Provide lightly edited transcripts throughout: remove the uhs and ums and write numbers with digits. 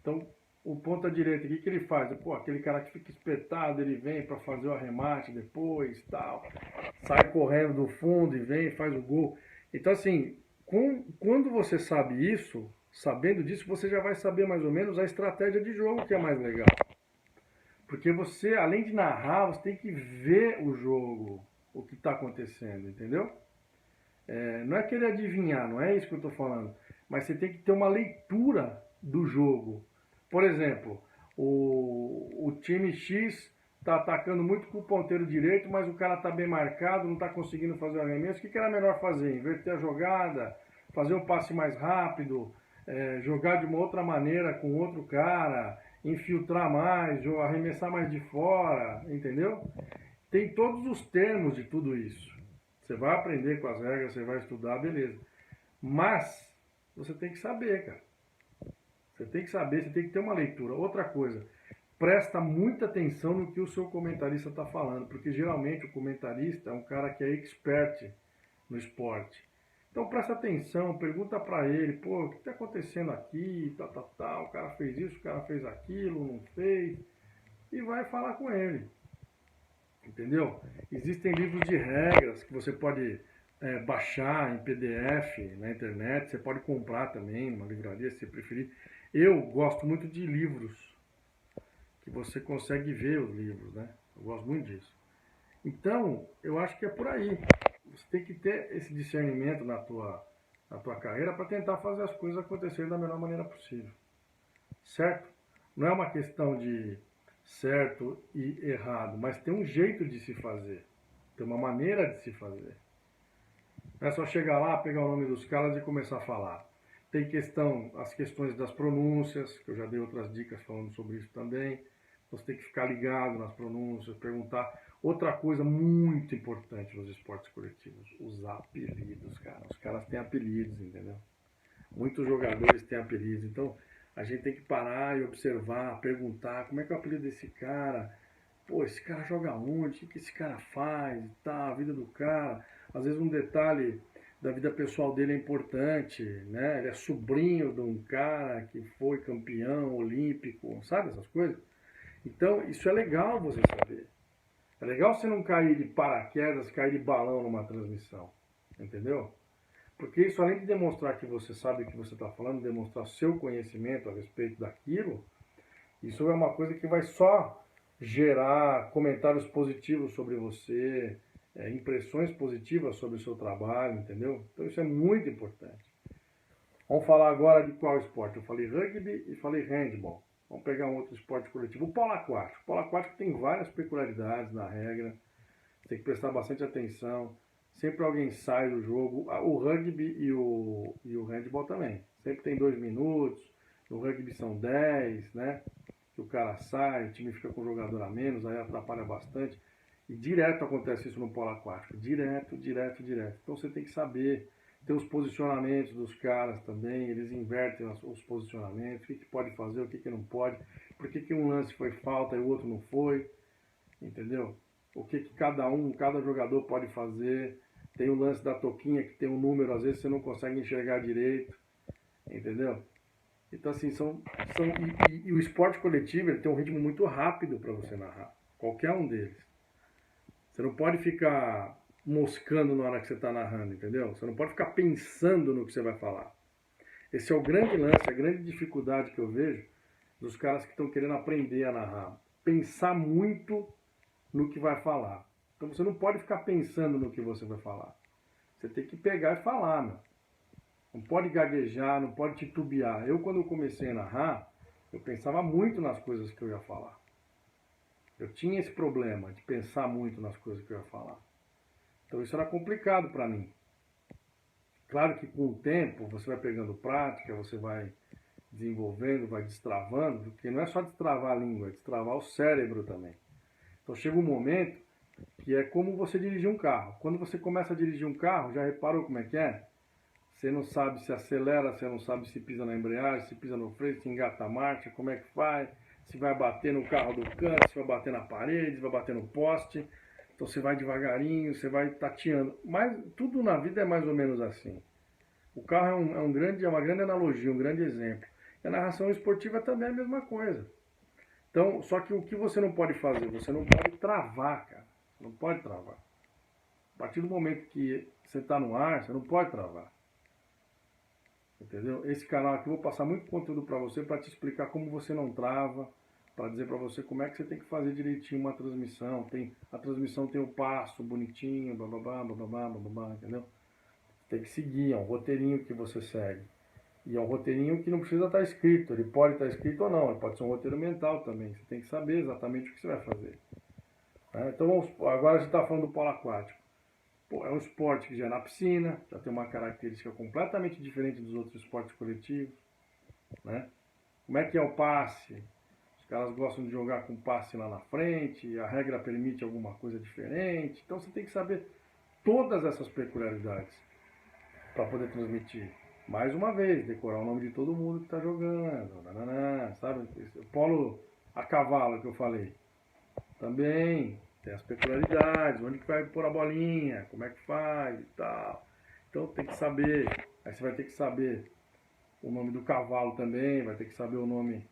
Então, o ponta direita, o que ele faz? Pô, aquele cara que fica espetado, ele vem para fazer o arremate depois, tal, sai correndo do fundo e vem e faz o gol. Então, assim, quando você sabe isso, sabendo disso, você já vai saber mais ou menos a estratégia de jogo que é mais legal. Porque você, além de narrar, você tem que ver o jogo, o que está acontecendo, entendeu? Não é querer adivinhar, não é isso que eu estou falando. Mas você tem que ter uma leitura do jogo. Por exemplo, o time X está atacando muito com o ponteiro direito, mas o cara está bem marcado, não está conseguindo fazer o arremesso. O que era melhor fazer? Inverter a jogada, fazer um passe mais rápido, jogar de uma outra maneira com outro cara, infiltrar mais, arremessar mais de fora, entendeu? Tem todos os termos de tudo isso. Você vai aprender com as regras, você vai estudar, beleza. Mas você tem que saber, cara. Você tem que saber, você tem que ter uma leitura. Outra coisa, presta muita atenção no que o seu comentarista está falando, porque geralmente o comentarista é um cara que é expert no esporte. Então presta atenção, pergunta para ele, pô, o que está acontecendo aqui, o cara fez isso, o cara fez aquilo, não fez, e vai falar com ele. Entendeu? Existem livros de regras que você pode baixar em PDF na internet, você pode comprar também numa livraria se você preferir. Eu gosto muito de livros, que você consegue ver os livros, né? Eu gosto muito disso. Então, eu acho que é por aí. Você tem que ter esse discernimento na tua carreira para tentar fazer as coisas acontecerem da melhor maneira possível. Certo? Não é uma questão de certo e errado, mas tem um jeito de se fazer. Tem uma maneira de se fazer. Não é só chegar lá, pegar o nome dos caras e começar a falar. Tem as questões das pronúncias, que eu já dei outras dicas falando sobre isso também. Você tem que ficar ligado nas pronúncias, perguntar. Outra coisa muito importante nos esportes coletivos, os apelidos, cara. Os caras têm apelidos, entendeu? Muitos jogadores têm apelidos, então a gente tem que parar e observar, perguntar como é que é o apelido desse cara, pô, esse cara joga onde, o que esse cara faz, tá, a vida do cara. Às vezes um detalhe da vida pessoal dele é importante, né? Ele é sobrinho de um cara que foi campeão olímpico, sabe essas coisas? Então isso é legal você saber. É legal você não cair de paraquedas, cair de balão numa transmissão, entendeu? Porque isso, além de demonstrar que você sabe o que você está falando, demonstrar seu conhecimento a respeito daquilo, isso é uma coisa que vai só gerar comentários positivos sobre você, impressões positivas sobre o seu trabalho, entendeu? Então isso é muito importante. Vamos falar agora de qual esporte? Eu falei rugby e falei handball. Vamos pegar um outro esporte coletivo. O polo aquático. O polo aquático tem várias peculiaridades na regra. Tem que prestar bastante atenção. Sempre alguém sai do jogo. O rugby e o handball também. Sempre tem 2 minutos. No rugby são 10, né? Que o cara sai, o time fica com um jogador a menos, aí atrapalha bastante. E direto acontece isso no polo aquático. Direto, direto, direto. Então você tem que saber. Tem os posicionamentos dos caras também. Eles invertem os posicionamentos. O que pode fazer, o que não pode. Por que um lance foi falta e o outro não foi. Entendeu? O que cada jogador pode fazer. Tem o lance da toquinha que tem um número, às vezes você não consegue enxergar direito, entendeu? Então assim, e o esporte coletivo ele tem um ritmo muito rápido para você narrar, qualquer um deles. Você não pode ficar moscando na hora que você está narrando, entendeu? Você não pode ficar pensando no que você vai falar. Esse é o grande lance, a grande dificuldade que eu vejo dos caras que estão querendo aprender a narrar. Pensar muito no que vai falar. Então você não pode ficar pensando no que você vai falar. Você tem que pegar e falar, meu. Não pode gaguejar, não pode titubear. Eu, quando eu comecei a narrar, eu pensava muito nas coisas que eu ia falar. Eu tinha esse problema de pensar muito nas coisas que eu ia falar. Então isso era complicado para mim. Claro que com o tempo você vai pegando prática, você vai desenvolvendo, vai destravando, porque não é só destravar a língua, é destravar o cérebro também. Então chega um momento que é como você dirigir um carro. Quando você começa a dirigir um carro, já reparou como é que é? Você não sabe se acelera, você não sabe se pisa na embreagem, se pisa no freio, se engata a marcha, como é que faz, se vai bater no carro do canto, se vai bater na parede, se vai bater no poste. Então você vai devagarinho, você vai tateando. Mas tudo na vida é mais ou menos assim. O carro é uma grande analogia, um grande exemplo. E a narração esportiva também é a mesma coisa. Então, só que o que você não pode fazer? Você não pode travar, cara. Você não pode travar. A partir do momento que você está no ar, você não pode travar. Entendeu? Esse canal aqui eu vou passar muito conteúdo para você, para te explicar como você não trava, para dizer para você como é que você tem que fazer direitinho uma transmissão. A transmissão tem o passo bonitinho, bababá, bababá, bababá, entendeu? Tem que seguir, é um roteirinho que você segue. E é um roteirinho que não precisa estar escrito, ele pode estar escrito ou não, ele pode ser um roteiro mental também. Você tem que saber exatamente o que você vai fazer. Então, agora a gente está falando do polo aquático. Pô, é um esporte que já é na piscina, já tem uma característica completamente diferente dos outros esportes coletivos. Né? Como é que é o passe? Os caras gostam de jogar com passe lá na frente, a regra permite alguma coisa diferente. Então você tem que saber todas essas peculiaridades para poder transmitir. Mais uma vez, decorar o nome de todo mundo que está jogando, sabe? O polo a cavalo que eu falei. Também tem as peculiaridades, onde que vai pôr a bolinha, como é que faz e tal. Então tem que saber. Aí você vai ter que saber o nome do cavalo também, vai ter que saber o nome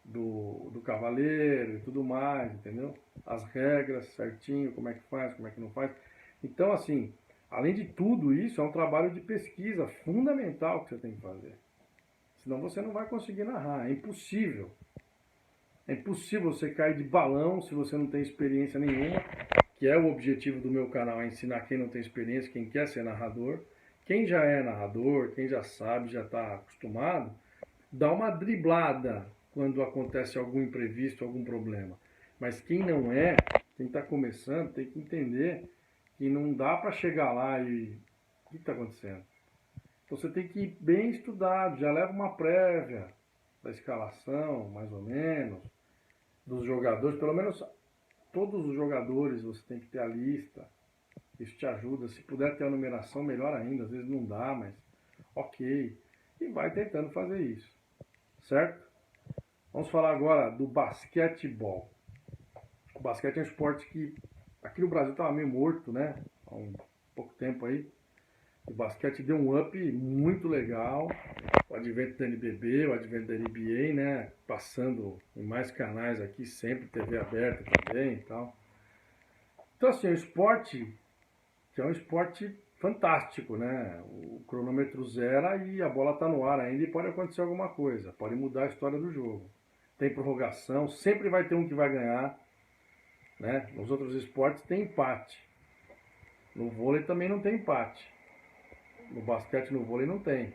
do cavaleiro e tudo mais, entendeu? As regras certinho, como é que faz, como é que não faz. Então, assim, além de tudo isso, é um trabalho de pesquisa fundamental que você tem que fazer. Senão você não vai conseguir narrar, é impossível. É impossível você cair de balão se você não tem experiência nenhuma, que é o objetivo do meu canal, é ensinar quem não tem experiência, quem quer ser narrador. Quem já é narrador, quem já sabe, já está acostumado, dá uma driblada quando acontece algum imprevisto, algum problema. Mas quem não é, quem está começando, tem que entender que não dá para chegar lá e... O que está acontecendo? Então você tem que ir bem estudado, já leva uma prévia da escalação, mais ou menos, dos jogadores, pelo menos todos os jogadores você tem que ter a lista, isso te ajuda, se puder ter a numeração melhor ainda, às vezes não dá, mas ok, e vai tentando fazer isso, certo? Vamos falar agora do basquetebol. O basquete é um esporte que aqui no Brasil estava meio morto, né, há um pouco tempo aí. O basquete deu um up muito legal, o advento da NBB, o advento da NBA, né, passando em mais canais aqui, sempre TV aberta também e tal. Então assim, o esporte, que é um esporte fantástico, né, o cronômetro zera e a bola está no ar ainda e pode acontecer alguma coisa, pode mudar a história do jogo. Tem prorrogação, sempre vai ter um que vai ganhar, né, nos outros esportes tem empate. No vôlei também não tem empate. No basquete, no vôlei não tem.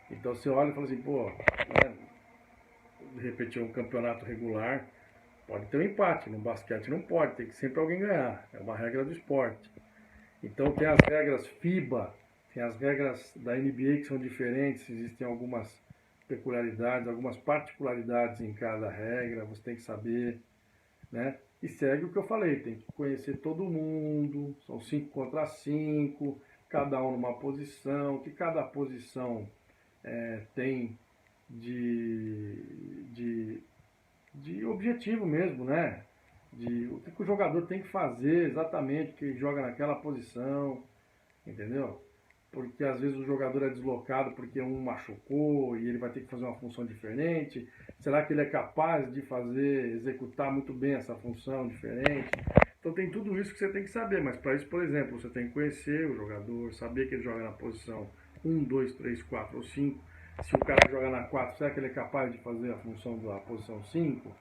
Então você olha e fala assim, pô, né, de repente é um campeonato regular, pode ter um empate. No basquete não pode, tem que sempre alguém ganhar. É uma regra do esporte. Então tem as regras FIBA, tem as regras da NBA que são diferentes, existem algumas peculiaridades, algumas particularidades em cada regra, você tem que saber, né? E segue o que eu falei, tem que conhecer todo mundo, são 5 contra 5, cada um numa posição, que cada posição tem de objetivo mesmo, né? O que o jogador tem que fazer exatamente, que ele joga naquela posição, entendeu? Porque às vezes o jogador é deslocado porque um machucou e ele vai ter que fazer uma função diferente. Será que ele é capaz de executar muito bem essa função diferente? Então tem tudo isso que você tem que saber, mas para isso, por exemplo, você tem que conhecer o jogador, saber que ele joga na posição 1, 2, 3, 4 ou 5. Se o cara joga na 4, será que ele é capaz de fazer a função da posição 5?